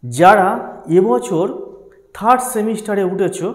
যারা এবছর থার্ড সেমিস্টারে উঠেছো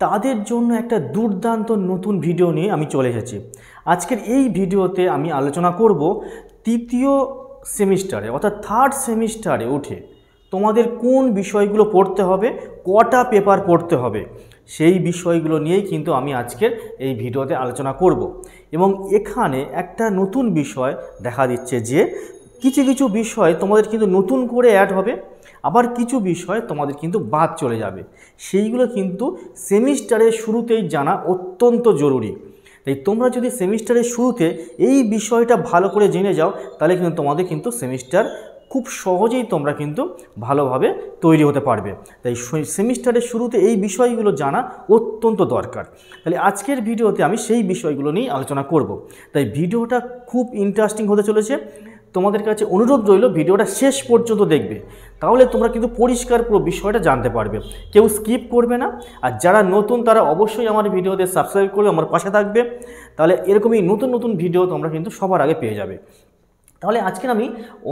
তাদের জন্য একটা দুর্দান্ত নতুন ভিডিও নিয়ে আমি চলে এসেছি। আজকের এই ভিডিওতে আমি আলোচনা করব তৃতীয় সেমিস্টারে অর্থাৎ থার্ড সেমিস্টারে উঠে তোমাদের কোন বিষয়গুলো পড়তে হবে, কটা পেপার পড়তে হবে, সেই বিষয়গুলো নিয়েই কিন্তু আমি আজকের এই ভিডিওতে আলোচনা করব। এবং এখানে একটা নতুন বিষয় দেখা দিচ্ছে যে কিছু কিছু বিষয় তোমাদের কিন্তু নতুন করে অ্যাড হবে, আবার কিছু বিষয় তোমাদের কিন্তু বাদ চলে যাবে। সেইগুলো কিন্তু সেমিস্টারের শুরুতেই জানা অত্যন্ত জরুরি। তাই তোমরা যদি সেমিস্টারের শুরুতে এই বিষয়টা ভালো করে জেনে যাও তাহলে কিন্তু তোমাদের কিন্তু সেমিস্টার খুব সহজেই তোমরা কিন্তু ভালোভাবে তৈরি হতে পারবে। তাই সেমিস্টারের শুরুতে এই বিষয়গুলো জানা অত্যন্ত দরকার। তাহলে আজকের ভিডিওতে আমি সেই বিষয়গুলো নিয়ে আলোচনা করব। তাই ভিডিওটা খুব ইন্টারেস্টিং হতে চলেছে। তোমাদের কাছে অনুরোধ রইল ভিডিওটা শেষ পর্যন্ত দেখবে, তাহলে তোমরা কিন্তু পরিষ্কার পুরো বিষয়টা জানতে পারবে, কেউ স্কিপ করবে না। আর যারা নতুন তারা অবশ্যই আমার ভিডিওতে সাবস্ক্রাইব করবে, আমার পাশে থাকবে, তাহলে এরকমই নতুন নতুন ভিডিও তোমরা কিন্তু সবার আগে পেয়ে যাবে। তাহলে আজকে আমি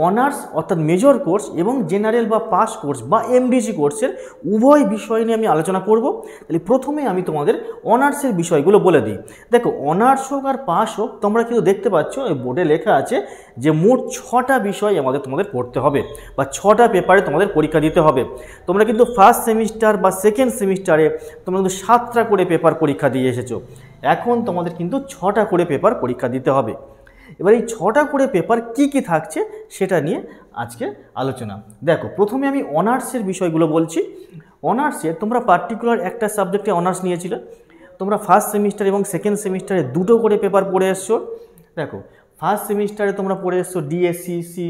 অনার্স অর্থাৎ মেজর কোর্স এবং জেনারেল বা পাস কোর্স বা এমডিসি কোর্সের উভয় বিষয় নিয়ে আমি আলোচনা করব। তাহলে প্রথমে আমি তোমাদের অনার্সের বিষয়গুলো বলে দিই। দেখো, অনার্স হোক আর পাস হোক, তোমরা কিন্তু দেখতে পাচ্ছ এই বোর্ডে লেখা আছে যে মোট 6টা বিষয় তোমাদের পড়তে হবে বা 6টা পেপারে তোমাদের পরীক্ষা দিতে হবে। তোমরা কিন্তু ফার্স্ট সেমিস্টার বা সেকেন্ড সেমিস্টারে তোমরা কিন্তু 7টা করে পেপার পরীক্ষা দিয়ে এসেছো, এখন তোমাদের কিন্তু 6টা করে পেপার পরীক্ষা দিতে হবে। এবার এই 6টা করে পেপার কি কি থাকছে সেটা নিয়ে আজকে আলোচনা। দেখো, প্রথমে আমি অনার্সের বিষয়গুলো বলছি। অনার্সে তোমরা পার্টিকুলার একটা সাবজেক্টে অনার্স নিয়েছিলে, তোমরা ফার্স্ট সেমিস্টার এবং সেকেন্ড সেমিস্টারে 2টো করে পেপার পড়ে এসছো। দেখো, ফার্স্ট সেমিস্টারে তোমরা পড়ে এসছো ডিএসসিসি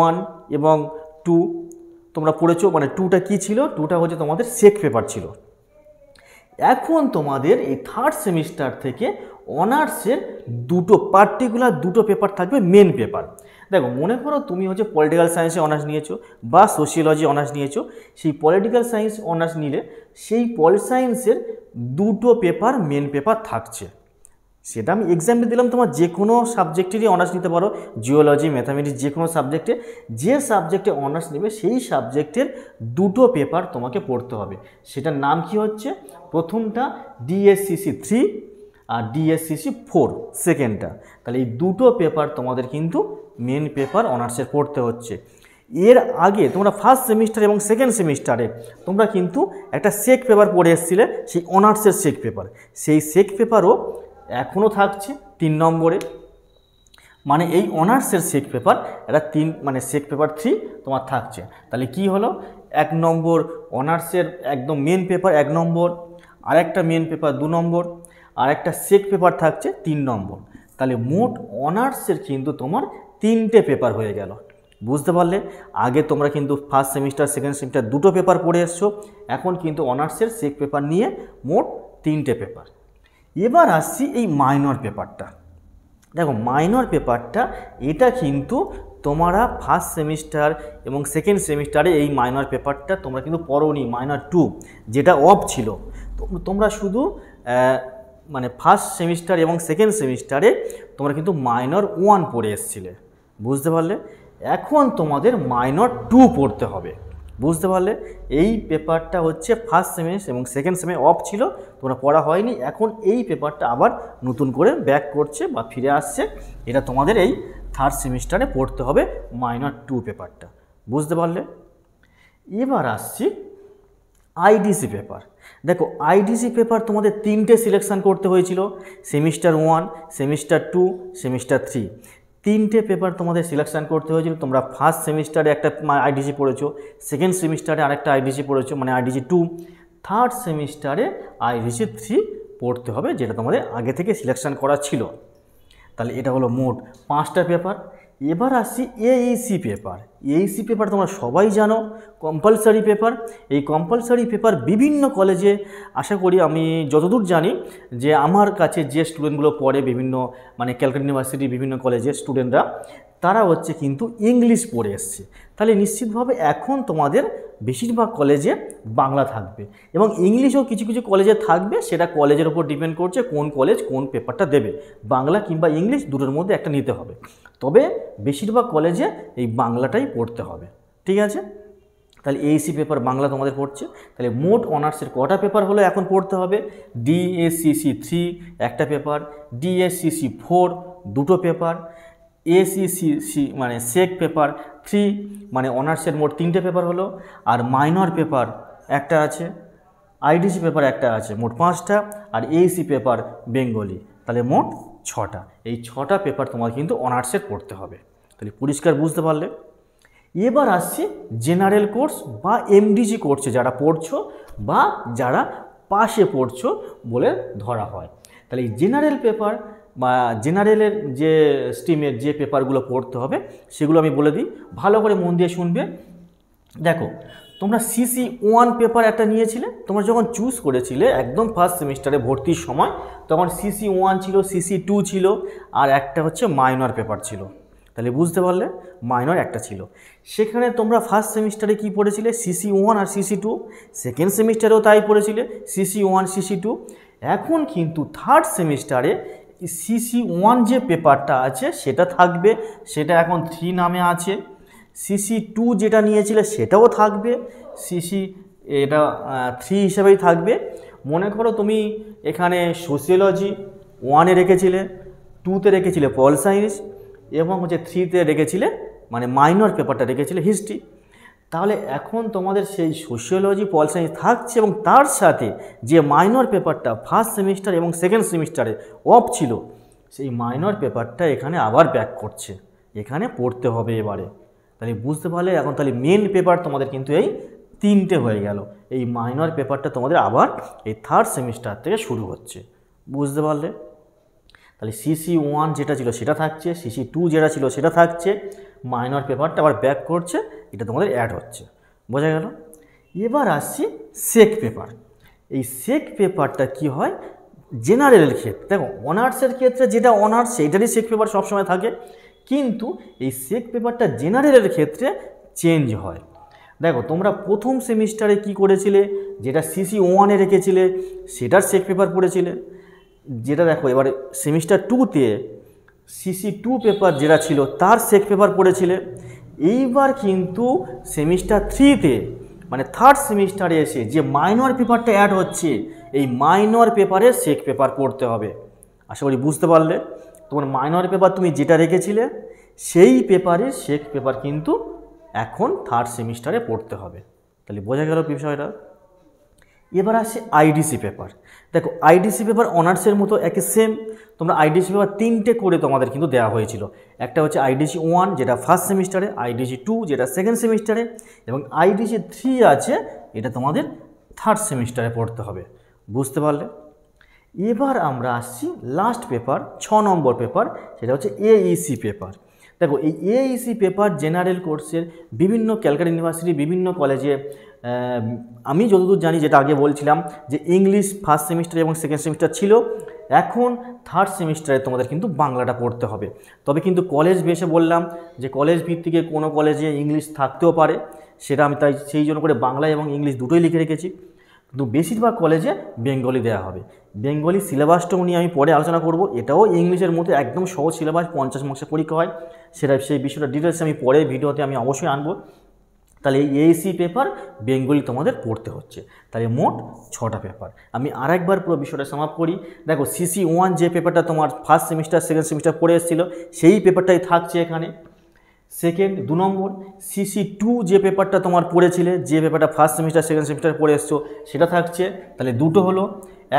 1 এবং 2 তোমরা পড়েছো। মানে 2টা কী ছিল? 2টা হচ্ছে তোমাদের সেক পেপার ছিল। এখন তোমাদের এই থার্ড সেমিস্টার থেকে অনার্সের পার্টিকুলার দুটো পেপার থাকবে মেন পেপার। দেখো, মনে করো তুমি হচ্ছে পলিটিক্যাল সায়েন্সে অনার্স নিয়েছো বা সোশিওলজি অনার্স নিয়েছো। সেই পলিটিক্যাল সায়েন্স অনার্স নিলে সেই পল সায়েন্সের 2টো পেপার মেন পেপার থাকছে। সেটা আমি এক্সাম্পল দিলাম, তোমার যে কোনো সাবজেক্টেরই অনার্স নিতে পারো, জিওলজি, ম্যাথামেটিক্স, যে কোনো সাবজেক্টে যে সাবজেক্টে অনার্স নেবে সেই সাবজেক্টের 2টো পেপার তোমাকে পড়তে হবে। সেটার নাম কি হচ্ছে? প্রথমটা ডিএসসিসি 3 আর ডিএসসিসি 4 সেকেন্ডটা। তাহলে এই 2টো পেপার তোমাদের কিন্তু মেন পেপার অনার্সের পড়তে হচ্ছে। এর আগে তোমরা ফার্স্ট সেমিস্টার এবং সেকেন্ড সেমিস্টারে তোমরা কিন্তু একটা সেক পেপার পড়ে এসেছিলে, সেই অনার্সের সেক পেপার। সেই সেক পেপারও এখনও থাকছে 3 নম্বরে। মানে এই অনার্সের সেক পেপার এটা সেক পেপার 3 তোমার থাকছে। তাহলে কি হলো? 1 নম্বর অনার্সের একদম মেন পেপার 1 নম্বর, আরেকটা মেন পেপার 2 নম্বর, আর একটা সেক পেপার থাকছে 3 নম্বর। তাহলে মোট অনার্সের কিন্তু তোমার 3টে পেপার হয়ে গেল। বুঝতে পারলে? আগে তোমরা কিন্তু ফার্স্ট সেমিস্টার সেকেন্ড সেমিস্টার 2টো পেপার পড়ে এসছো, এখন কিন্তু অনার্সের সেক পেপার নিয়ে মোট 3টে পেপার। এবার আসছি এই মাইনর পেপারটা। দেখো, মাইনর পেপারটা এটা কিন্তু তোমরা ফার্স্ট সেমিস্টার এবং সেকেন্ড সেমিস্টারে এই মাইনর পেপারটা তোমরা কিন্তু পড়োনি। মাইনর 2 যেটা অফ ছিল, তোমরা শুধু ফার্স্ট সেমিস্টার এবং সেকেন্ড সেমিস্টারে তোমরা কিন্তু মাইনর 1 পড়ে এসেছিলে। বুঝতে পারলে? এখন তোমাদের মাইনর 2 পড়তে হবে। বুঝতে পারলে? এই পেপারটা হচ্ছে ফার্স্ট সেমিস্টার এবং সেকেন্ড সেমে অফ ছিল, তোমরা পড়া হয়নি, এখন এই পেপারটা আবার নতুন করে ব্যাক করছে বা ফিরে আসছে। এটা তোমাদের এই থার্ড সেমিস্টারে পড়তে হবে মাইনর 2 পেপারটা। বুঝতে পারলে? এবার আসছি আইডিসি পেপার। দেখো, আইডিসি পেপার তোমাদের 3টে সিলেকশান করতে হয়েছিল, সেমিস্টার 1, সেমিস্টার 2, সেমিস্টার 3। 3টে পেপার তোমাদের সিলেকশান করতে হয়েছিল। তোমরা ফার্স্ট সেমিস্টারে একটা আইডিসি পড়েছো, সেকেন্ড সেমিস্টারে আরেকটা আইডিসি পড়েছো, মানে আইডিসি 2, থার্ড সেমিস্টারে আইডিসি 3 পড়তে হবে, যেটা তোমাদের আগে থেকে সিলেকশান করা ছিল। তাহলে এটা হলো মোট 5টা পেপার। এবার আসছি এইসি পেপার। এইসি পেপার তোমরা সবাই জানো, কম্পালসারি পেপার। এই কম্পালসারি পেপার বিভিন্ন কলেজে, আশা করি আমি যতদূর জানি যে আমার কাছে যে স্টুডেন্টগুলো পড়ে বিভিন্ন ক্যালকাটা ইউনিভার্সিটি বিভিন্ন কলেজের স্টুডেন্টরা, তারা হচ্ছে কিন্তু ইংলিশ পড়ে এসছে। তাহলে নিশ্চিতভাবে এখন তোমাদের বেশিরভাগ কলেজে বাংলা থাকবে এবং ইংলিশও কিছু কিছু কলেজে থাকবে। সেটা কলেজের উপর ডিপেন্ড করছে কোন কলেজ কোন পেপারটা দেবে, বাংলা কিংবা ইংলিশ দুটোর মধ্যে একটা নিতে হবে। তবে বেশিরভাগ কলেজে এই বাংলাটাই পড়তে হবে। ঠিক আছে? তাহলে এইসি পেপার বাংলা তোমাদের পড়ছে। তাহলে মোট অনার্সের কটা পেপার হলো এখন পড়তে হবে? ডিএসসিসি 3 একটা পেপার, ডিএসসিসি 4 দুটো পেপার, এসিসিসি মানে সেক পেপার 3 মানে অনার্সের মোট 3টে পেপার হলো, আর মাইনর পেপার একটা আছে, আইডিসি পেপার একটা আছে, মোট 5টা, আর এইসি পেপার বেঙ্গলি, তাহলে মোট 6টা। এই 6টা পেপার তোমার কিন্তু অনার্সের পড়তে হবে। তাহলে পরিষ্কার বুঝতে পারলে। এবার আসছি জেনারেল কোর্স বা এমডিজি কোর্সে যারা পড়ছো বা যারা পাশে পড়ছো বলে ধরা হয়। তাহলে এই জেনারেল পেপার বা জেনারেলের যে স্ট্রিমের যে পেপারগুলো পড়তে হবে সেগুলো আমি বলে দিই, ভালো করে মন দিয়ে শুনবে। দেখো, তোমরা সিসি 1 পেপার একটা নিয়েছিলে, তোমরা যখন চুজ করেছিলে একদম ফার্স্ট সেমিস্টারে ভর্তির সময়, তখন সিসি 1 ছিল, সিসি 2 ছিল, আর একটা হচ্ছে মাইনর পেপার ছিল। তাহলে বুঝতে পারলে, মাইনর একটা ছিল। সেখানে তোমরা ফার্স্ট সেমিস্টারে কি পড়েছিলে? সিসি 1 আর সিসি 2। সেকেন্ড সেমিস্টারেও তাই পড়েছিলে, সিসি 1 সিসি 2। এখন কিন্তু থার্ড সেমিস্টারে সিসি 1 যে পেপারটা আছে সেটা থাকবে, সেটা এখন 3 নামে আছে। সিসি 2 যেটা নিয়েছিলে সেটাও থাকবে, সিসি এটা 3 হিসেবেই থাকবে। মনে করো তুমি এখানে সোশিওলজি 1-এ রেখেছিলে, 2-তে রেখেছিলে পল সায়েন্স, এবং হচ্ছে 3-তে রেখেছিলে মানে মাইনর পেপারটা রেখেছিলে হিস্ট্রি। তাহলে এখন তোমাদের সেই সোশিওলজি পল সায়েন্স থাকছে, এবং তার সাথে যে মাইনর পেপারটা ফার্স্ট সেমিস্টার এবং সেকেন্ড সেমিস্টারে অফ ছিল, সেই মাইনর পেপারটা এখানে আবার ব্যাক করছে, এখানে পড়তে হবে এবারে। তাহলে বুঝতে পারলে এখন তাহলে মেন পেপার তোমাদের কিন্তু এই 3টে হয়ে গেল। এই মাইনর পেপারটা তোমাদের আবার এই থার্ড সেমিস্টার থেকে শুরু হচ্ছে, বুঝতে পারলে। তাহলে সিসি 1 যেটা ছিল সেটা থাকছে, সিসি 2 যেটা ছিল সেটা থাকছে, মাইনর পেপারটা আবার ব্যাক করছে, এটা তোমাদের অ্যাড হচ্ছে, বোঝা গেল। এবার আসছি সেক পেপার। এই সেক পেপারটা কি হয় জেনারেলের ক্ষেত্রে? দেখো, অনার্সের ক্ষেত্রে যেটা অনার্স সেইটারই সেক পেপার সবসময় থাকে, কিন্তু এই সেক পেপারটা জেনারেলের ক্ষেত্রে চেঞ্জ হয়। দেখো, তোমরা প্রথম সেমিস্টারে কি করেছিলে? যেটা সিসি 1-এ রেখেছিলে সেটার সেক পেপার পড়েছিলে, যেটা দেখো এবারে সেমিস্টার 2-তে সিসি 2 পেপার যেটা ছিল তার সেক পেপার পড়েছিলে। এইবার কিন্তু সেমিস্টার 3-তে মানে থার্ড সেমিস্টারে এসে যে মাইনর পেপারটা অ্যাড হচ্ছে, এই মাইনর পেপারের সেক পেপার পড়তে হবে। আশা করি বুঝতে পারলে। তোমার মাইনর পেপার তুমি যেটা রেখেছিলে সেই পেপারের সেক পেপার কিন্তু এখন থার্ড সেমিস্টারে পড়তে হবে। তাহলে বোঝা গেল বিষয়টা। এবার আসে আইডিসি পেপার। দেখো, আইডিসি পেপার অনার্সের মতো একই সেম। তোমরা আইডিসি পেপার 3টে করে তোমাদের কিন্তু দেওয়া হয়েছিল। একটা হচ্ছে আইডিসি 1 যেটা ফার্স্ট সেমিস্টারে, আইডিসি 2 যেটা সেকেন্ড সেমিস্টারে, এবং আইডিসি 3 আছে, এটা তোমাদের থার্ড সেমিস্টারে পড়তে হবে, বুঝতে পারলে। এবার আমরা আসছি লাস্ট পেপার, 6 নম্বর পেপার, সেটা হচ্ছে এইসি পেপার। দেখো, এই এইসি পেপার জেনারেল কোর্সের বিভিন্ন ক্যালকাটা ইউনিভার্সিটি বিভিন্ন কলেজে, আমি যতদূর জানি, যেটা আগে বলছিলাম যে ইংলিশ ফার্স্ট সেমিস্টার এবং সেকেন্ড সেমিস্টার ছিল, এখন থার্ড সেমিস্টারে তোমাদের কিন্তু বাংলাটা পড়তে হবে। তবে কিন্তু কলেজ বেসে বললাম যে কলেজ ভিত্তিকে কোনো কলেজে ইংলিশ থাকতেও পারে, সেটা আমি তাই সেই জন্য করে বাংলা এবং ইংলিশ দুটোই লিখে রেখেছি। কিন্তু বেশিরভাগ কলেজে বেঙ্গলি দেওয়া হবে। বেঙ্গলি সিলেবাসটাও নিয়ে আমি পরে আলোচনা করব। এটাও ইংলিশের মধ্যে একদম সহজ সিলেবাস, 50 মার্কসের পরীক্ষা হয়, সেই বিষয়টা ডিটেলস আমি পরে ভিডিওতে আমি অবশ্যই আনবো। তাহলে এই এইসি পেপার বেঙ্গলি তোমাদের পড়তে হচ্ছে। তাহলে মোট 6টা পেপার। আমি আরেকবার পুরো বিষয়টা সমাপ্ত করি। দেখো, সিসি 1 যে পেপারটা তোমার ফার্স্ট সেমিস্টার সেকেন্ড সেমিস্টার পড়ে এসেছিলো সেই পেপারটাই থাকছে এখানে। সেকেন্ড 2 নম্বর সিসি 2 যে পেপারটা তোমার পড়েছিলে, যে পেপারটা ফার্স্ট সেমিস্টার সেকেন্ড সেমিস্টার পড়ে এসছো সেটা থাকছে, তাহলে দুটো হলো।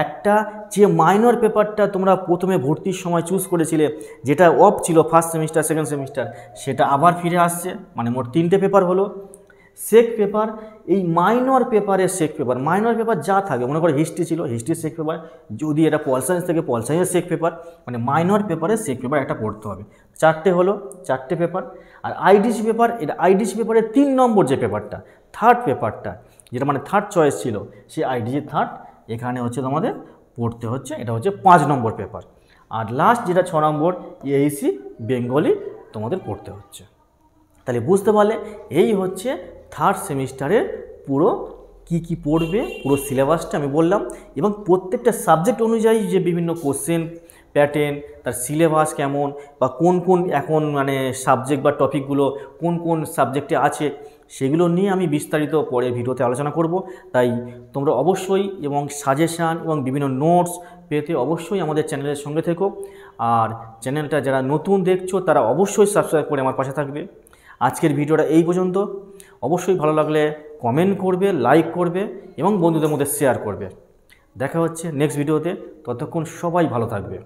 একটা যে মাইনর পেপারটা তোমরা প্রথমে ভর্তির সময় চুজ করেছিলে, যেটা অফ ছিল ফার্স্ট সেমিস্টার সেকেন্ড সেমিস্টার, সেটা আবার ফিরে আসছে, মানে মোট 3টে পেপার হলো। সেক পেপার, এই মাইনর পেপারের সেক পেপার, মাইনর পেপার যা থাকে, মনে করো হিস্ট্রি ছিল, হিস্ট্রির সেক পেপার, যদি এটা পল সায়েন্স থেকে পল সায়েন্সের সেক পেপার, মানে মাইনর পেপারের সেক পেপার একটা পড়তে হবে। 4টে হলো, 4টে পেপার। আর আইডিসি পেপার, এটা আইডিসি পেপারের 3 নম্বর যে পেপারটা, থার্ড পেপারটা, যেটা মানে থার্ড চয়েস ছিল, সেই আইডিসি থার্ড এখানে হচ্ছে তোমাদের পড়তে হচ্ছে, এটা হচ্ছে 5 নম্বর পেপার। আর লাস্ট যেটা 6 নম্বর এইসি বেঙ্গলি তোমাদের পড়তে হচ্ছে। তাহলে বুঝতে পারলে এই হচ্ছে থার্ড সেমিস্টারের পুরো কি পড়বে, পুরো সিলেবাসটা আমি বললাম, এবং প্রত্যেকটা সাবজেক্ট অনুযায়ী যে বিভিন্ন কোশ্চেন প্যাটার্ন, তার সিলেবাস কেমন, বা কোন কোন এখন মানে সাবজেক্ট বা টপিকগুলো কোন কোন সাবজেক্টে আছে, সেগুলো নিয়ে আমি বিস্তারিত পরে ভিডিওতে আলোচনা করব। তাই তোমরা অবশ্যই এবং সাজেশান এবং বিভিন্ন নোটস পেতে অবশ্যই আমাদের চ্যানেলের সঙ্গে থেকো। আর চ্যানেলটা যারা নতুন দেখছো তারা অবশ্যই সাবস্ক্রাইব করে আমার পাশে থাকবে। আজকের ভিডিওটা এই পর্যন্ত। অবশ্যই ভালো লাগলে কমেন্ট করবে, লাইক করবে এবং বন্ধুদের মধ্যে শেয়ার করবে। দেখা হচ্ছে নেক্সট ভিডিওতে। ততক্ষণ সবাই ভালো থাকবে।